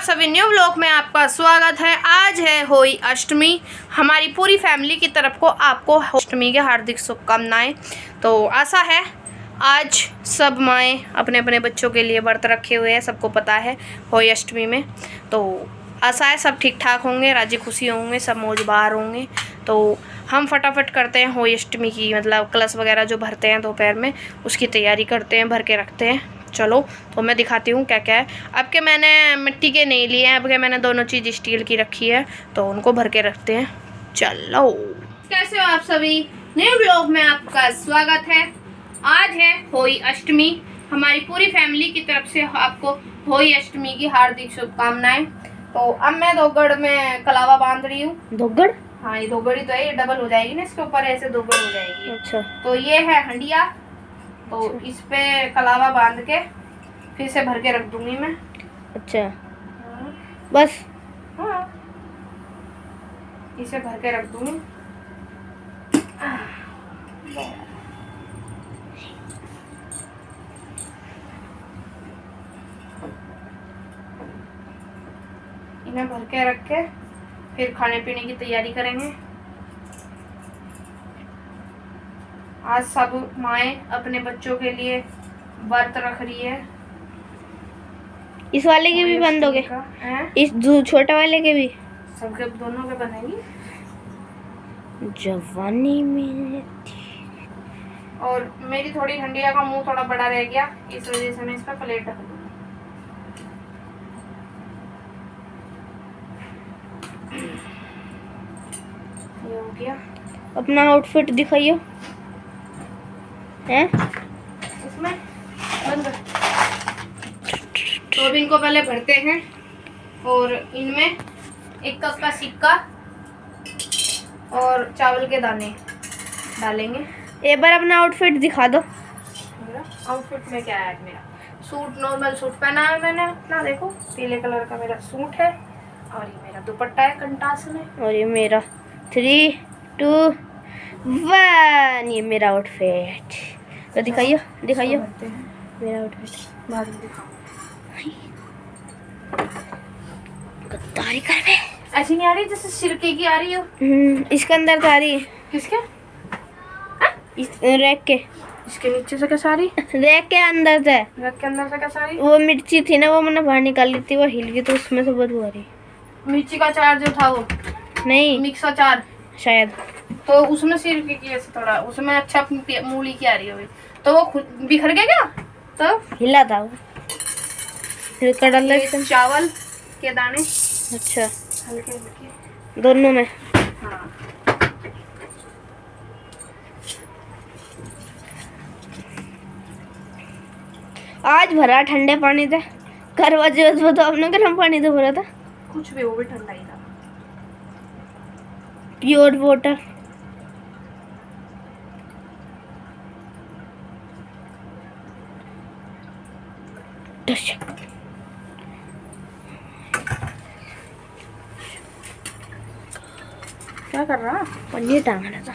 सभी new vlog में आपका स्वागत है। आज है होली अष्टमी। हमारी पूरी फैमिली की तरफ को आपको अष्टमी के हार्दिक शुभकामनाएं। तो आशा है आज सब माएँ अपने अपने बच्चों के लिए व्रत रखे हुए हैं, सबको पता है होली अष्टमी में। तो आशा है सब ठीक ठाक होंगे, राजी खुशी होंगे, सब मौज बहार होंगे। तो हम फटाफट करते हैं होली अष्टमी की, मतलब कलश वगैरह जो भरते हैं दोपहर में, उसकी तैयारी करते हैं, भर के रखते हैं। चलो तो मैं दिखाती हूँ क्या क्या है। अब के मैंने मिट्टी के नहीं लिए हैं, अब के मैंने दोनों चीज़ स्टील की रखी है, तो उनको भर के रखते हैं। चलो, कैसे हो आप सभी? न्यू ब्लॉग में आपका स्वागत है। आज है होली अष्टमी। हमारी पूरी फैमिली की तरफ से आपको होली अष्टमी की हार्दिक शुभकामनाएं। तो अब मैं दोगड़ में कलावा बांध रही हूँ। दोगड़? हाँ, ये दोगड़ी तो है, ये डबल हो जाएगी ना, इसके ऊपर ऐसे दोगड़ हो जाएगी। अच्छा। तो ये है हंडिया, तो इस पे कलावा बांध के फिर से भर के रख दूंगी मैं। अच्छा। बस? हाँ, इसे भर के रख दूंगी। इन्हें भर के रख के फिर खाने पीने की तैयारी करेंगे। आज सब माएँ अपने बच्चों के लिए व्रत रख रही है। इस वाले के भी बंद हो गए? इस छोटे वाले के भी? सबके दोनों के बनेंगी। जवानी में और मेरी थोड़ी हंडिया का मुंह थोड़ा बड़ा रह गया, इस वजह से मैं इस पर प्लेट ढक दूंगी। ये हो गया। अपना आउटफिट दिखाइए। हैं? इसमें बंद। तो अब इनको पहले भरते हैं और इनमें 1 कप का सिक्का और चावल के दाने डालेंगे। एक बार अपना आउटफिट दिखा दो। मेरा आउटफिट में क्या है? मेरा सूट, नॉर्मल सूट पहना है मैंने अपना, देखो पीले कलर का मेरा सूट है, और ये मेरा दुपट्टा है कंटास में, और ये मेरा 3, 2, 1 ये मेरा आउटफिट। तो दिखाइए मेरा आउटफिट। बाद में दिखाओ। गद्दारी कर रहे। ऐसी नहीं आ रही जैसे सिरके की आ रही हो। इसके अंदर तो आ रही है। किसके? इस रैक के। इसके नीचे से कैसे आ रही? रैक के अंदर से। रैक के अंदर से कैसे आ रही? वो मिर्ची थी ना, वो मैंने बाहर निकाल ली थी, वो हिल गई तो उसमें से बदबू आ रही। मिर्ची का अचार जो था वो? नहीं, मिक्स अचार शायद। तो उसमें सिरके की ऐसे थोड़ा, उसमें अच्छा मूली की आ रही होगी, तो वो खुद बिखर गया क्या? तो हिला था वो। फिर कड़ल चावल के दाने। अच्छा, हल्के हल्के दोनों में। हाँ। आज भरा ठंडे पानी से। करवाजे तो आपने गर्म पानी से भरा था। कुछ भी, वो भी ठंडा ही था। Pure water. क्या कर रहा? पन्नी टांग रहा था।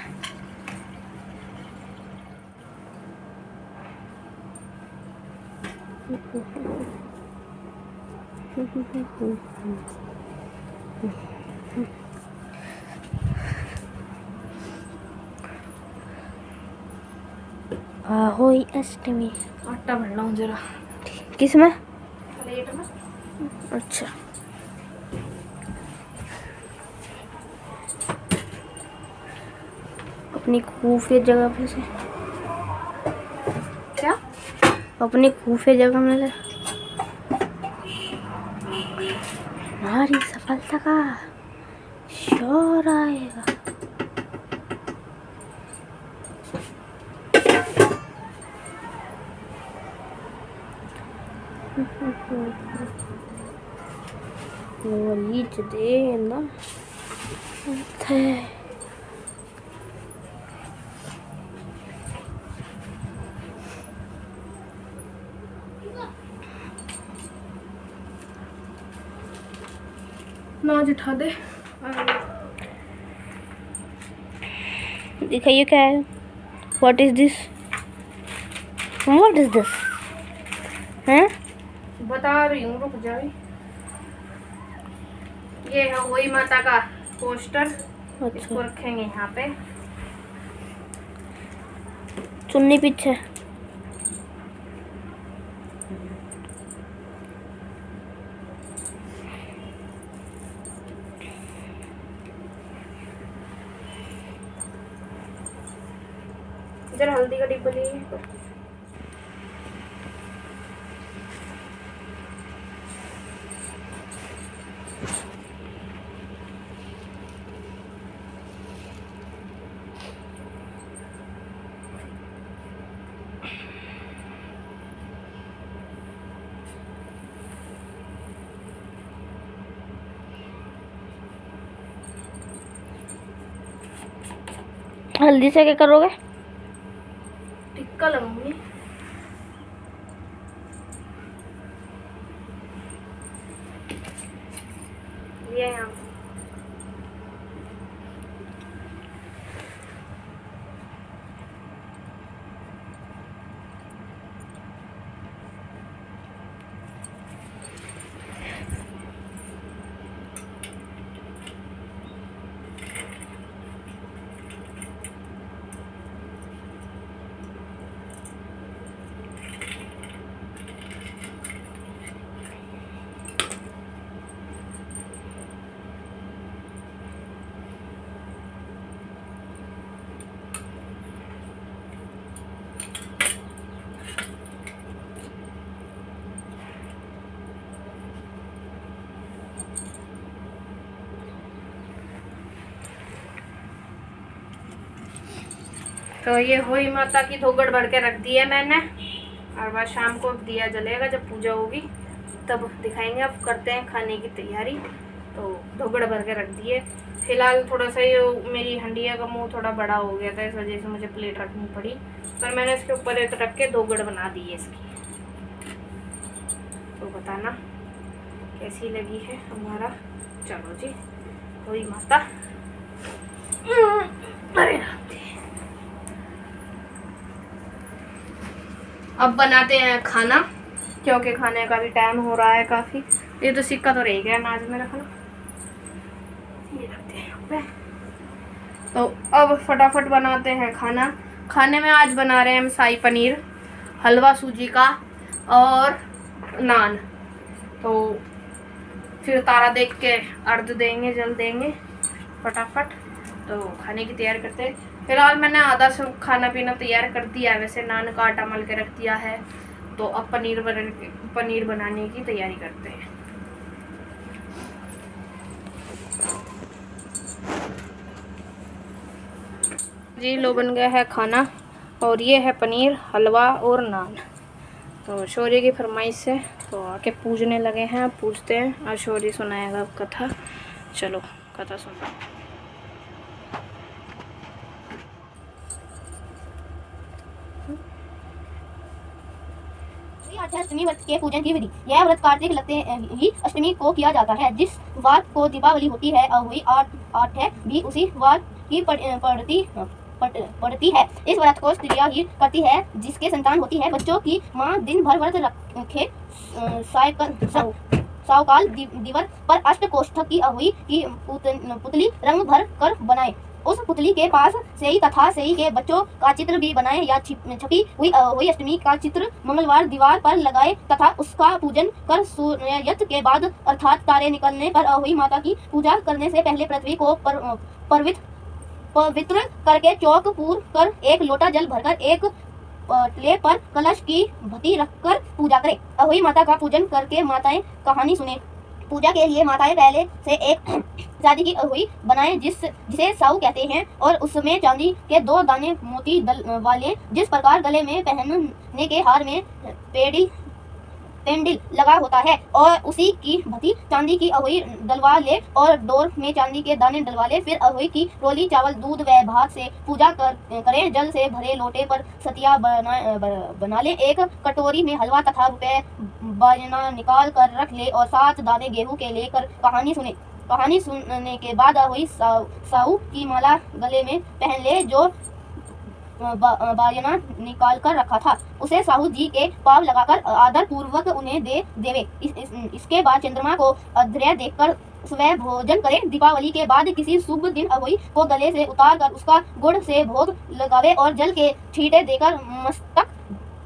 होली अष्टमी। आटा भरना हूँ जरा। किस में? प्लेट में। अच्छा, अपनी खुफिया जगह पे से। क्या? अपनी खुफिया जगह में से हमारी सफलता का शोर आएगा। वो लीच दे ना थे। नाज उठा दे। दिखाइए क्या है। What is this? हैं? बता रही हूँ, रुक जाओ। ये है वही माता का पोस्टर, इसको अच्छा, रखेंगे यहाँ पे। चुन्नी पीछे। इधर हल्दी का डिब्बा लिए। हल्दी से क्या करोगे? टिक्का लगाऊंगी। ये यहाँ तो ये हुई माता की धोगड़ भर के रख दी है मैंने, और बस शाम को दिया जलेगा जब पूजा होगी तब दिखाएंगे। अब करते हैं खाने की तैयारी। तो धोगड़ भर के रख दिए। फिलहाल थोड़ा सा ये मेरी हंडिया का मुंह थोड़ा बड़ा हो गया था, इस वजह से मुझे प्लेट रखनी पड़ी, पर मैंने इसके ऊपर एक रख के धोगड़ बना दी है इसकी। तो बताना कैसी लगी है हमारा। चलो जी, हुई माता। अरे अब बनाते हैं खाना, क्योंकि खाने का भी टाइम हो रहा है काफ़ी। ये तो सिक्का तो रह गया ना आज मेरा खाना, ये रखते हैं यहाँ पे। तो अब फटाफट बनाते हैं खाना। खाने में आज बना रहे हैं हम शाही पनीर, हलवा सूजी का और नान। तो फिर तारा देख के अर्घ देंगे, जल देंगे फटाफट। तो खाने की तैयारी करते हैं। फिलहाल मैंने आधा सब खाना पीना तैयार कर दिया है, वैसे नान का आटा मल के रख दिया है। तो अब पनीर बनाने की तैयारी करते हैं। जी लो बन गया है खाना, और ये है पनीर, हलवा और नान। तो शौर्य की फरमाइश से तो आके पूजने लगे हैं। अब पूजते हैं और शौर्य सुनाएगा कथा। चलो कथा सुनो। अष्टमी व्रत के पूजन की विधि। यह व्रत कार्तिक लगते ही अष्टमी को किया जाता है। जिस वार को दीपावली होती है और हुई आठ है भी उसी वार की पड़ती है। इस व्रत को स्त्रियां ही करती है जिसके संतान होती है। बच्चों की माँ दिन भर व्रत रखे सावकाल दिवर पर अष्ट कोष्ठक की अहुई की पुतली रंग भर कर बनाए। उस पुतली के पास सेई तथा सेई के बच्चों का चित्र भी बनाए या छपी हुई अष्टमी का चित्र मंगलवार दीवार पर लगाए तथा उसका पूजन कर सूर्यास्त के बाद अर्थात तारे निकलने पर अहुई माता की पूजा करने से पहले पृथ्वी को पवित्र करके चौक पूर कर एक लोटा जल भरकर एक पटले पर कलश की भट्टी रखकर पूजा करें। अहुई माता का पूजन करके माताएं कहानी सुने। पूजा के लिए माताएं पहले से एक चांदी की अहुई बनाए जिसे साऊ कहते हैं और उसमें चांदी के 2 दाने मोती वाले जिस प्रकार गले में पहनने के हार में पेंडिल लगा होता है और उसी की भती चांदी की अहुई डलवा ले और डोर में चांदी के दाने डलवा ले। फिर अहुई की रोली चावल दूध व भात से पूजा करें। जल से भरे लोटे पर सतिया बना ले। एक कटोरी में हलवा तथा रुपए बाजना निकाल कर रख ले और 7 दाने गेहूं के लेकर कहानी सुने। कहानी सुनने के बाद अहुई साऊ की माला गले में पहन ले जो बाजना निकाल कर रखा था उसे साहू जी के पाव लगाकर आदर पूर्वक उन्हें दे देवे। इसके बाद चंद्रमा को अर्घ्य देकर स्वयं भोजन करें। दीपावली के बाद किसी शुभ दिन अहोई को गले से उतार कर उसका गुड़ से भोग लगावे और जल के छींटे देकर मस्तक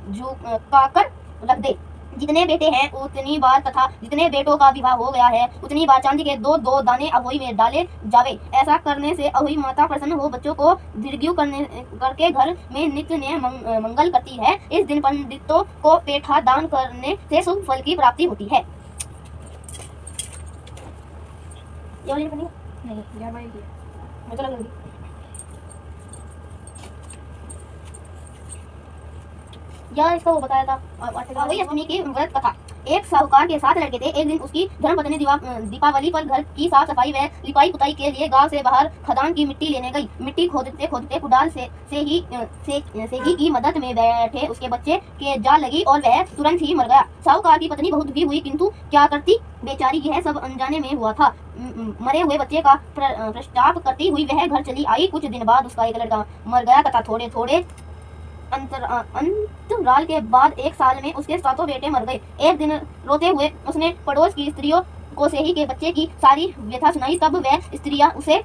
झुकाकर रख दे। जितने बेटे हैं उतनी बार तथा जितने बेटों का विवाह हो गया है उतनी बार चांदी के 2-2 दाने अहोई में डाले जावे। ऐसा करने से अहोई माता प्रसन्न हो बच्चों को दीर्घायु करके घर में नित्य नए मंगल करती है। इस दिन पंडितों को पेठा दान करने से शुभ फल की प्राप्ति होती है। ये वाली बनी नहीं यार मैं मुझे लग रही यार इसका वो बताया था। अहोई अष्टमी की व्रत कथा। एक साहूकार के 7 लड़के थे। एक दिन उसकी धर्मपत्नी दीपावली पर घर की साफ सफाई व लिपाई पुताई के लिए गांव से बाहर खदान की मिट्टी लेने गई। मिट्टी खोदते खोदते कुदाल से ही की मदद में बैठे उसके बच्चे के जाल लगी और वह तुरंत ही मर गया। साहूकार की पत्नी बहुत दुखी हुई किंतु क्या करती बेचारी, यह सब अनजाने में हुआ था। मरे हुए बच्चे का प्रस्ताव करती हुई वह घर चली आई। कुछ दिन बाद उसका एक लड़का मर गया तथा थोड़े थोड़े अंतराल के बाद 1 साल में उसके 7 बेटे मर गए। एक दिन रोते हुए उसने पड़ोस की स्त्रियों को सेही के बच्चे की सारी व्यथा सुनाई। तब वह स्त्रियां उसे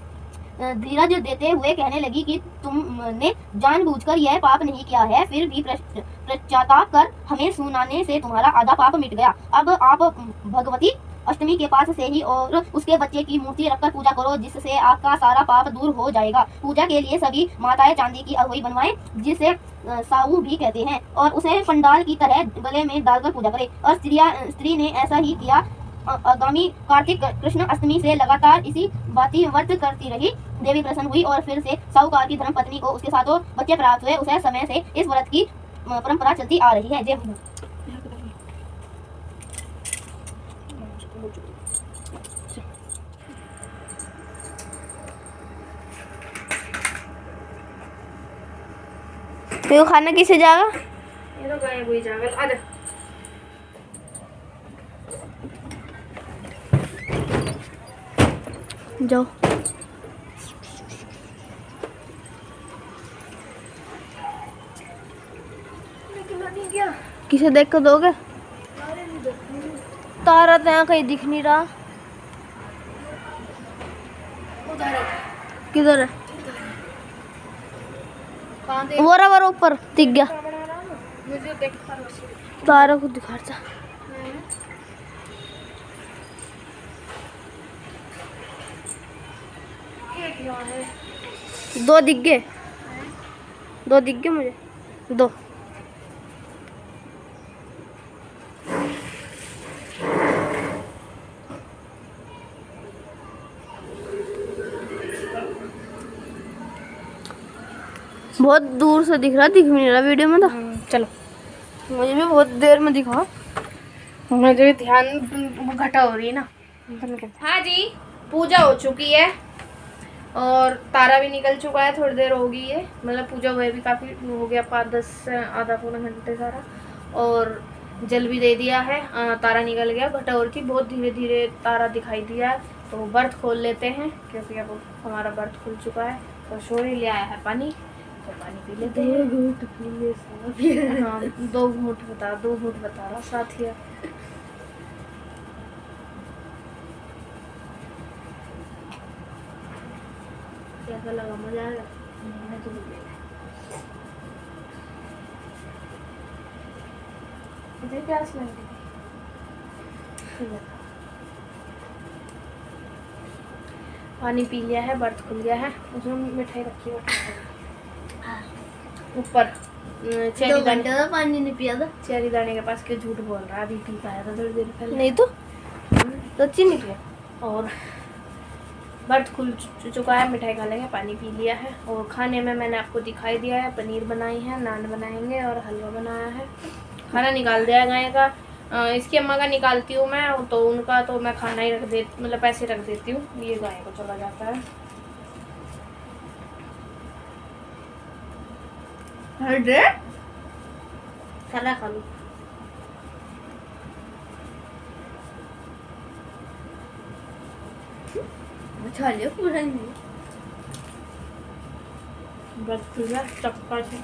धीरज देते हुए कहने लगी कि तुमने जानबूझकर यह पाप नहीं किया है, फिर भी पश्चाताप कर हमें सुनाने से तुम्हारा आधा पाप मिट गया। अब आप भगवती अष्टमी के पास से ही और उसके बच्चे की मूर्ति रखकर पूजा करो, जिससे आपका सारा पाप दूर हो जाएगा। पूजा के लिए सभी माताएं चांदी की अहोई बनवाएं, जिसे साऊ भी कहते हैं, और उसे पंडाल की तरह गले में डालकर पूजा करें। और स्त्री ने ऐसा ही किया। आगामी कार्तिक कृष्ण अष्टमी से लगातार इसी बाती व्रत करती रही। देवी प्रसन्न हुई और फिर से साहूकार की धर्मपत्नी को उसके 7 बच्चे प्राप्त हुए। उसे समय से इस व्रत की परंपरा चलती आ रही है। जय हिंद। तो खाना किसे जाएगा? ये तो गाय हुई जाएगा। आ जा। जाओ। किसे देख कर दोगे? तारा तो यहाँ कहीं दिख नहीं रहा। किधर है? वो रहा ऊपर दिख गया। मुझे देख तारा को दिखा था। दो दिख गए मुझे। 2 बहुत दूर से दिख भी नहीं रहा वीडियो में तो। चलो, मुझे भी बहुत देर में दिखा। मुझे भी ध्यान घटा हो रही है ना। हाँ जी, पूजा हो चुकी है और तारा भी निकल चुका है। थोड़ी देर हो गई है, मतलब पूजा हुए भी काफ़ी हो गया, 5-10 आधा पौना घंटे सारा। और जल भी दे दिया है। तारा निकल गया। घटोर की बहुत धीरे धीरे तारा दिखाई दिया है। तो बर्त खोल लेते हैं, क्योंकि अब हमारा बर्त खुल चुका है। तो शोरी ले आया है पानी, तो पानी पी लेते हैं। 2 घूंट बता रहा साथ ही। कैसा लगा? मजा आया? मुझे प्यास लग रही। पानी पी लिया है, बर्त खुल गया है। उसमें मिठाई रखी है ऊपर। चेरी दाने पानी नहीं पिया था। चेरी दाने के पास क्यों झूठ बोल रहा है? अभी पी पाया था थोड़ी देर पहले। नहीं तो सच्ची नहीं पिया। और बर्त खुल चुका है, मिठाई खा लेंगे, पानी पी लिया है। और खाने में मैंने आपको दिखाई दिया है, पनीर बनाई है, नान बनाएंगे और हलवा बनाया है। खाना निकाल दिया गाय का। इसकी अम्मा का निकालती हूँ मैं, तो उनका तो मैं खाना ही मतलब पैसे रख देती हूँ। ये गाय को चला जाता है। खाना खा लो। पूरा नहीं। बस चक्कर से